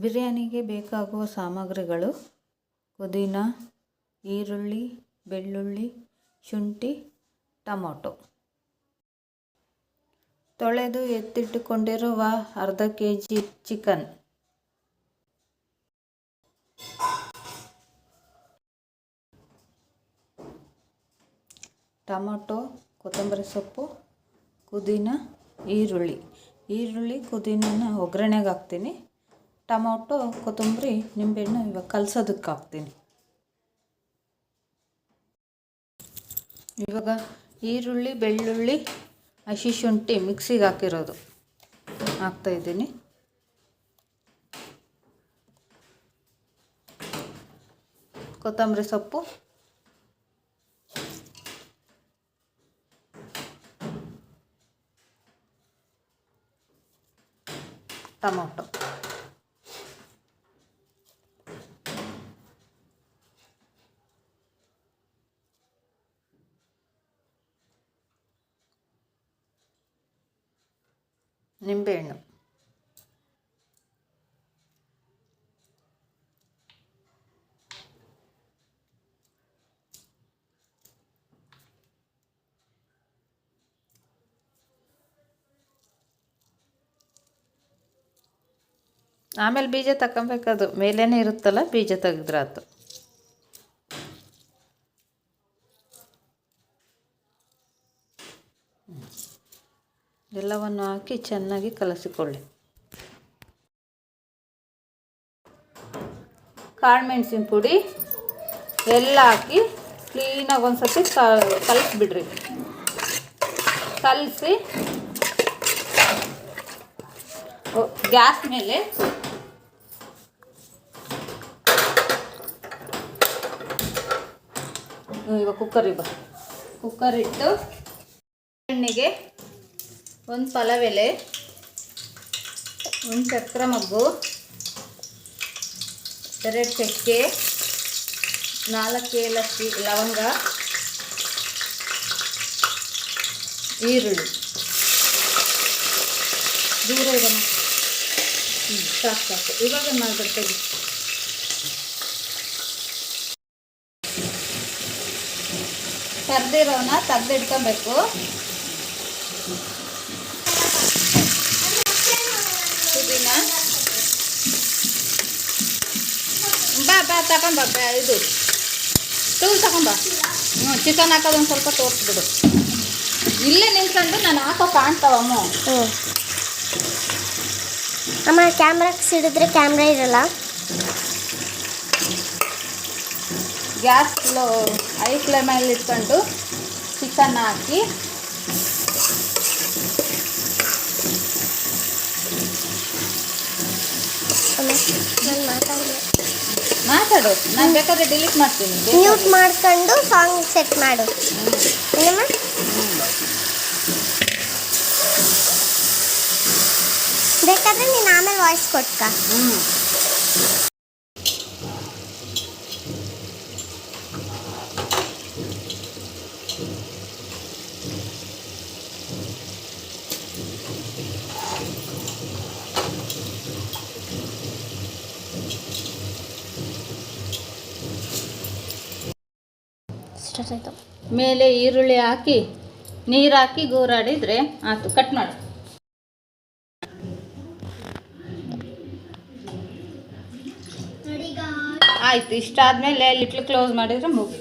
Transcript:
ಬಿರಿಯಾನಿಗೆ ಬೇಕಾಗುವ ಸಾಮಗ್ರಿಗಳು: ಪುದೀನ, ಈರುಳ್ಳಿ, ಬೆಳ್ಳುಳ್ಳಿ, ಶುಂಠಿ, ಟೊಮೊಟೊ. ತೊಳೆದು ಎತ್ತಿಟ್ಟುಕೊಂಡಿರುವ ಅರ್ಧ kg ಚಿಕನ್, ಟೊಮೊಟೊ, ಕೊತ್ತಂಬರಿ ಸೊಪ್ಪು, ಪುದೀನ, ಈರುಳ್ಳಿ ಪುದೀನನ ಒಗ್ಗರಣೆಗೆ ಹಾಕ್ತೀನಿ. ಟೊಮೊಟೊ, ಕೊತ್ತಂಬರಿ, ನಿಂಬೆಹಣ್ಣು ಇವಾಗ ಕಲಸೋದಕ್ಕೆ ಹಾಕ್ತೀನಿ. ಇವಾಗ ಈರುಳ್ಳಿ, ಬೆಳ್ಳುಳ್ಳಿ, ಹಸಿ ಶುಂಠಿ ಮಿಕ್ಸಿಗೆ ಹಾಕಿರೋದು ಹಾಕ್ತಾಯಿದ್ದೀನಿ. ಕೊತ್ತಂಬರಿ ಸೊಪ್ಪು, ಟೊಮೊಟೊ, ನಿಂಬೆಹಣ್ಣು, ಆಮೇಲೆ ಬೀಜ ತಗೊಬೇಕದು, ಮೇಲೇ ಇರುತ್ತಲ್ಲ, ಬೀಜ ತೆಗೆದ್ರೆ ಆಯ್ತು. ಎಲ್ಲವನ್ನು ಹಾಕಿ ಚೆನ್ನಾಗಿ ಕಲಸಿಕೊಳ್ಳಿ. ಕಾಳು ಮೆಣಸಿನ ಪುಡಿ ಎಲ್ಲ ಹಾಕಿ ಕ್ಲೀನಾಗಿ ಒಂದು ಸತಿ ಕಲಸಿಬಿಡ್ರಿ. ಕಲಸಿ ಗ್ಯಾಸ್ ಮೇಲೆ ಇವಾಗ ಕುಕ್ಕರ್ ಇಟ್ಟು ಎಣ್ಣೆಗೆ ಒಂದು ಪಲಾವ್ ಎಲೆ, ಒಂದು ಚಕ್ರ ಮಗ್ಗು, 2 ಚಕ್ಕೆ, 4 ಏಲಕ್ಕಿ, ಲವಂಗ, ಈರುಳ್ಳಿ ದೂರ ಇದೆ. ಸಾಕು. ಇವಾಗ ಮಾಡ್ಬಿಡ್ತೀವಿ. ಕರ್ದಿರೋನ ತೆಗೆದಿಟ್ಕೊಬೇಕು. ಪುದೀನ ಬಾ ತಗೊಂಬ, ಇದು ಟೂಲ್ ತಗೊಂಬ. ಚಿಕನ್ ಹಾಕೋದು ಒಂದು ಸ್ವಲ್ಪ ತೋರಿಸ್ಬಿಡು. ಇಲ್ಲೇ ನಿಲ್ಕೊಂಡು ನಾನು ಹಾಕೋ ಕಾಣ್ತಾವಮ್ಮ. ಅಮ್ಮ ಕ್ಯಾಮ್ರಾಕ್ಕೆ ಸಿಡಿದ್ರೆ ಕ್ಯಾಮ್ರಾ ಇರಲ್ಲ. ಗ್ಯಾಸ್ ಹೈ ಫ್ಲೇಮಲ್ಲಿ ಇಟ್ಕೊಂಡು ಚಿಕನ್ ಹಾಕಿ ಮಾತಾಡು. ನಾನು ಬೇಕಾದ್ರೆ ಡಿಲೀಟ್ ಮಾಡ್ತೀನಿ. ಮ್ಯೂಟ್ ಮಾಡ್ಕೊಂಡು ಸಾಂಗ್ ಸೆಟ್ ಮಾಡು. ಬೇಕಾದ್ರೆ ನೀನು ಆಮೇಲೆ ವಾಯ್ಸ್ ಕೊಟ್ಕ. ಮೇಲೆ ಈರುಳ್ಳಿ ಹಾಕಿ ನೀರು ಹಾಕಿ ಗೂರಾಡಿದರೆ ಆಯ್ತು. ಕಟ್ ಮಾಡು. ಆಯಿತು. ಇಷ್ಟಾದಮೇಲೆ ಲಿಟ್ಲ್ ಕ್ಲೋಸ್ ಮಾಡಿದರೆ ಮುಗಿ.